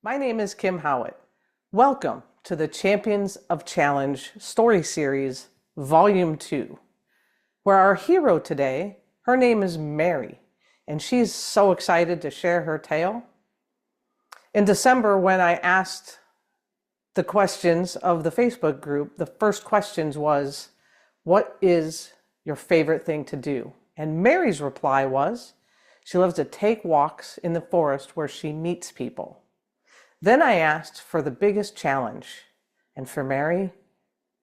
My name is Kim Howitt. Welcome to the Champions of Challenge story series, Volume 2, where our hero today, her name is Mary, and she's so excited to share her tale. In December, when I asked the questions of the Facebook group, the first questions was, what is your favorite thing to do? And Mary's reply was, she loves to take walks in the forest where she meets people. Then I asked for the biggest challenge, and for Mary,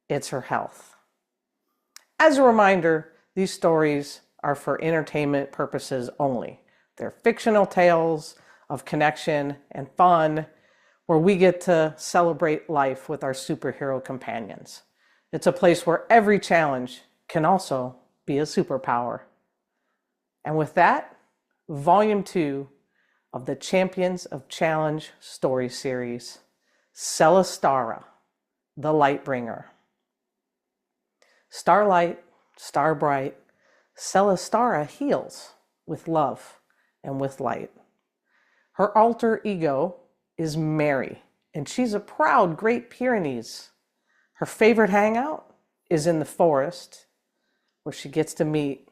it's her health. As a reminder, these stories are for entertainment purposes only. They're fictional tales of connection and fun, where we get to celebrate life with our superhero companions. It's a place where every challenge can also be a superpower. And with that, Volume 2 of the Champions of Challenge story series, Celestara, the Lightbringer. Starlight, star bright, Celestara heals with love and with light. Her alter ego is Mary, and she's a proud Great Pyrenees. Her favorite hangout is in the forest, where she gets to meet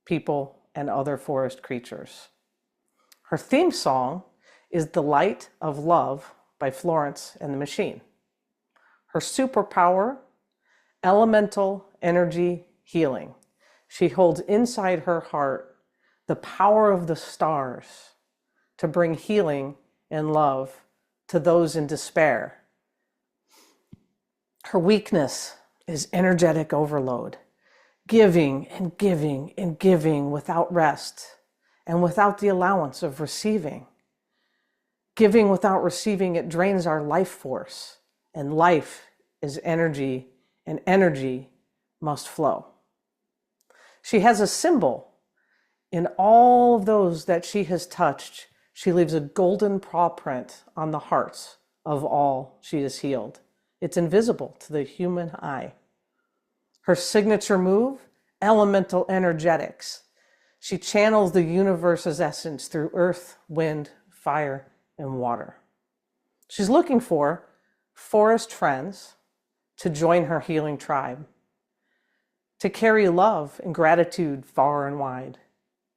people and other forest creatures. Her theme song is The Light of Love by Florence and the Machine. Her superpower, elemental energy healing. She holds inside her heart the power of the stars to bring healing and love to those in despair. Her weakness is energetic overload, giving and giving and giving without rest and without the allowance of receiving. Giving without receiving, it drains our life force, and life is energy, and energy must flow. She has a symbol. In all of those that she has touched, she leaves a golden paw print on the hearts of all she has healed. It's invisible to the human eye. Her signature move, elemental energetics. She channels the universe's essence through earth, wind, fire, and water. She's looking for forest friends to join her healing tribe, to carry love and gratitude far and wide.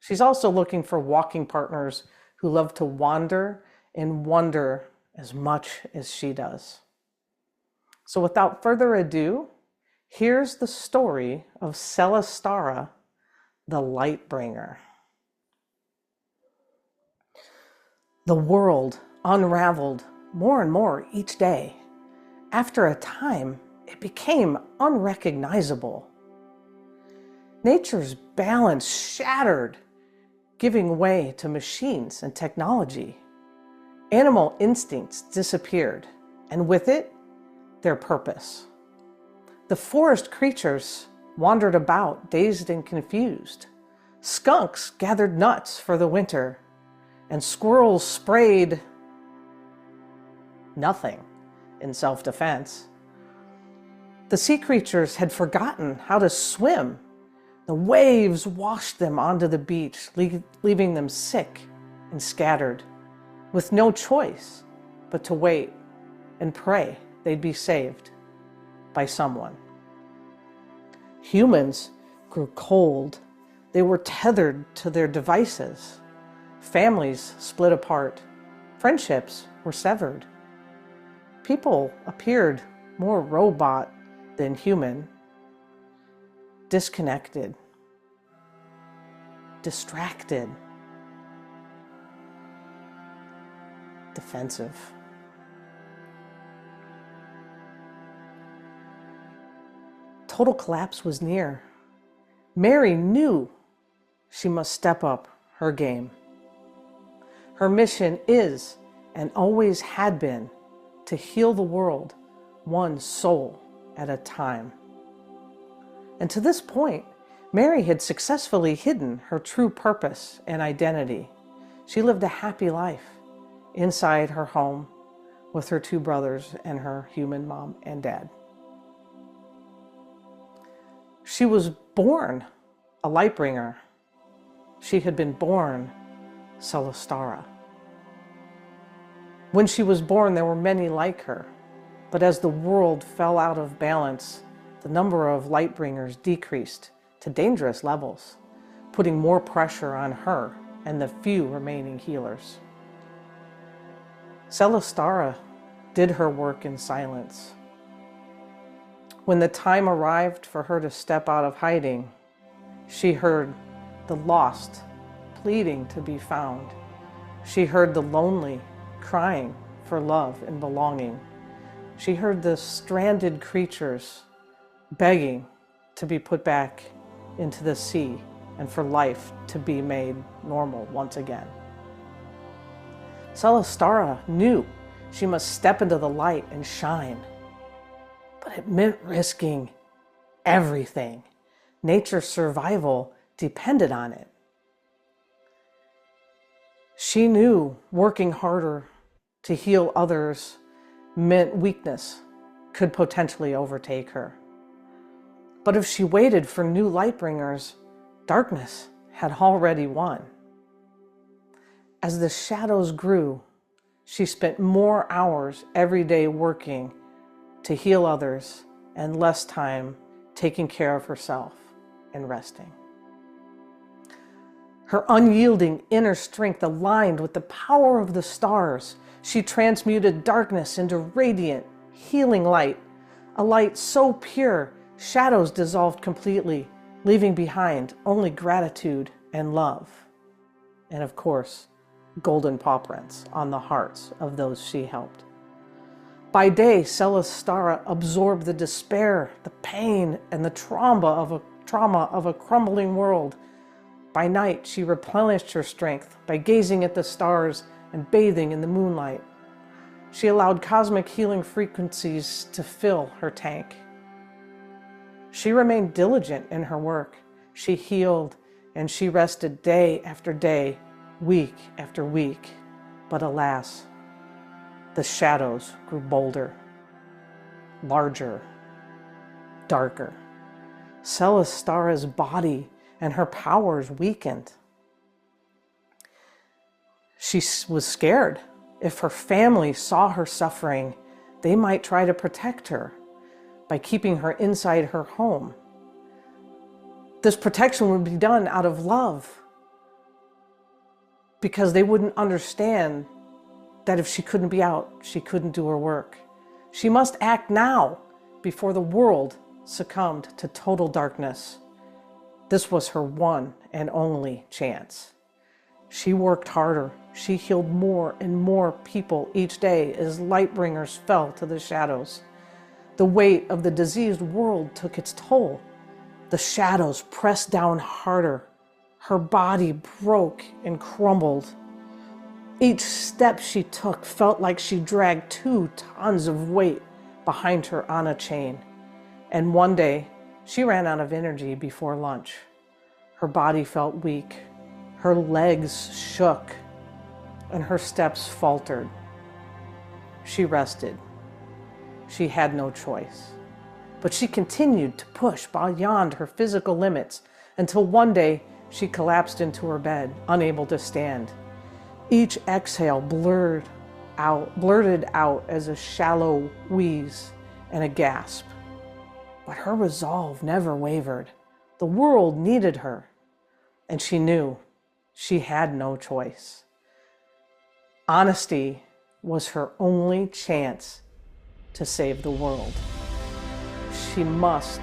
She's also looking for walking partners who love to wander and wonder as much as she does. So without further ado, here's the story of Celestara, the Lightbringer. The world unraveled more and more each day. After a time, it became unrecognizable. Nature's balance shattered, giving way to machines and technology. Animal instincts disappeared, and with it, their purpose. The forest creatures wandered about, dazed and confused. Skunks gathered nuts for the winter, and squirrels sprayed nothing in self-defense. The sea creatures had forgotten how to swim. The waves washed them onto the beach, leaving them sick and scattered, with no choice but to wait and pray they'd be saved by someone. Humans grew cold. They were tethered to their devices. Families split apart. Friendships were severed. People appeared more robot than human, disconnected, distracted, defensive. Total collapse was near. Mary knew she must step up her game. Her mission is, and always had been, to heal the world one soul at a time. And to this point, Mary had successfully hidden her true purpose and identity. She lived a happy life inside her home with her two brothers and her human mom and dad. She was born a Lightbringer. She had been born Celestara. When she was born, there were many like her, but as the world fell out of balance, the number of light bringers decreased to dangerous levels, putting more pressure on her and the few remaining healers. Celestara did her work in silence. When the time arrived for her to step out of hiding, she heard the lost pleading to be found. She heard the lonely crying for love and belonging. She heard the stranded creatures begging to be put back into the sea and for life to be made normal once again. Celestara knew she must step into the light and shine, but it meant risking everything. Nature's survival depended on it. She knew working harder to heal others meant weakness could potentially overtake her. But if she waited for new light bringers, darkness had already won. As the shadows grew, she spent more hours every day working to heal others and less time taking care of herself and resting. Her unyielding inner strength aligned with the power of the stars. She transmuted darkness into radiant, healing light, a light so pure, shadows dissolved completely, leaving behind only gratitude and love. And of course, golden paw prints on the hearts of those she helped. By day, Celestara absorbed the despair, the pain, and the trauma of a crumbling world. By night, she replenished her strength by gazing at the stars and bathing in the moonlight. She allowed cosmic healing frequencies to fill her tank. She remained diligent in her work. She healed and she rested day after day, week after week. But alas, the shadows grew bolder, larger, darker. Celestara's body and her powers weakened. She was scared. If her family saw her suffering, they might try to protect her by keeping her inside her home. This protection would be done out of love, because they wouldn't understand that if she couldn't be out, she couldn't do her work. She must act now before the world succumbed to total darkness. This was her one and only chance. She worked harder. She healed more and more people each day as light bringers fell to the shadows. The weight of the diseased world took its toll. The shadows pressed down harder. Her body broke and crumbled. Each step she took felt like she dragged 2 tons of weight behind her on a chain. And one day, she ran out of energy before lunch. Her body felt weak. Her legs shook, and her steps faltered. She rested. She had no choice. But she continued to push beyond her physical limits until one day she collapsed into her bed, unable to stand. Each exhale blurted out as a shallow wheeze and a gasp. But her resolve never wavered. The world needed her, and she knew she had no choice. Honesty was her only chance to save the world. She must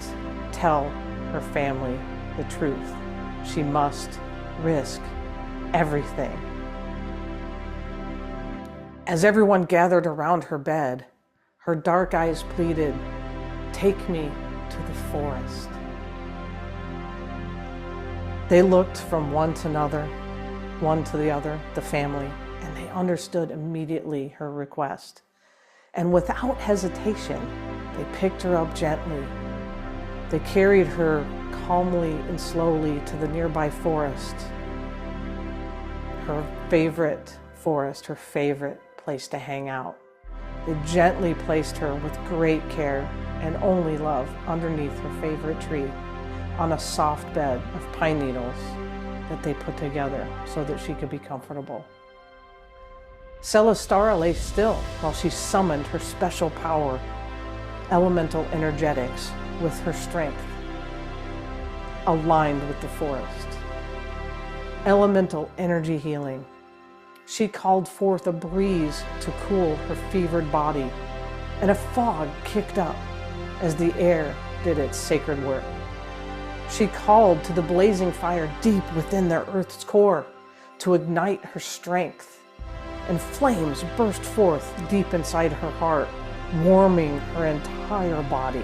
tell her family the truth. She must risk everything. As everyone gathered around her bed, her dark eyes pleaded, "Take me to the forest." They looked from one to the other, the family, and they understood immediately her request. And without hesitation, they picked her up gently. They carried her calmly and slowly to the nearby forest. Her favorite forest, her favorite place to hang out. They gently placed her with great care and only love underneath her favorite tree on a soft bed of pine needles that they put together so that she could be comfortable. Celestara lay still while she summoned her special power, elemental energetics, with her strength, aligned with the forest. Elemental energy healing. She called forth a breeze to cool her fevered body, and a fog kicked up as the air did its sacred work. She called to the blazing fire deep within their earth's core to ignite her strength, and flames burst forth deep inside her heart, warming her entire body.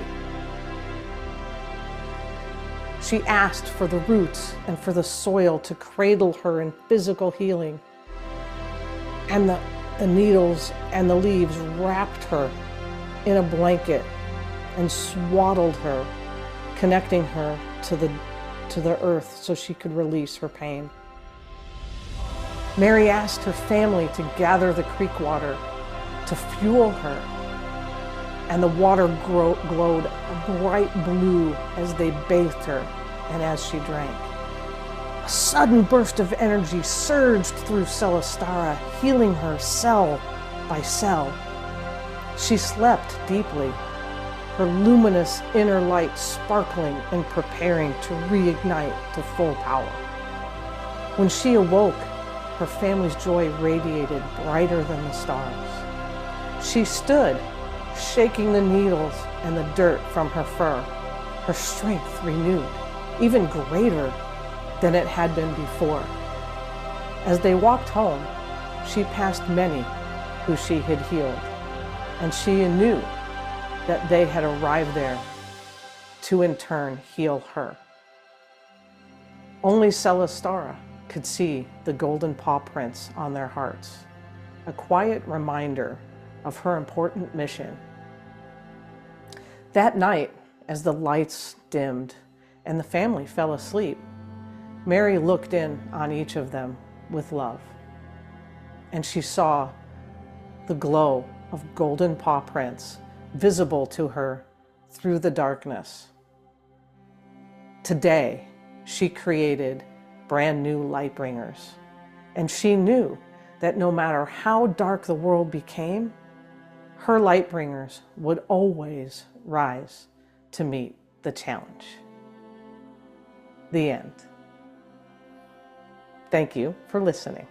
She asked for the roots and for the soil to cradle her in physical healing, and the needles and the leaves wrapped her in a blanket and swaddled her, connecting her to the earth so she could release her pain. Mary asked her family to gather the creek water to fuel her, and the water glowed a bright blue as they bathed her and as she drank. A sudden burst of energy surged through Celestara, healing her cell by cell. She slept deeply, her luminous inner light sparkling and preparing to reignite to full power. When she awoke, her family's joy radiated brighter than the stars. She stood, shaking the needles and the dirt from her fur, her strength renewed, even greater than it had been before. As they walked home, she passed many who she had healed, and she knew that they had arrived there to in turn heal her. Only Celestara could see the golden paw prints on their hearts, a quiet reminder of her important mission. That night, as the lights dimmed and the family fell asleep, Mary looked in on each of them with love, and she saw the glow of golden paw prints visible to her through the darkness. Today, she created brand new light bringers, and she knew that no matter how dark the world became, her light bringers would always rise to meet the challenge. The end. Thank you for listening.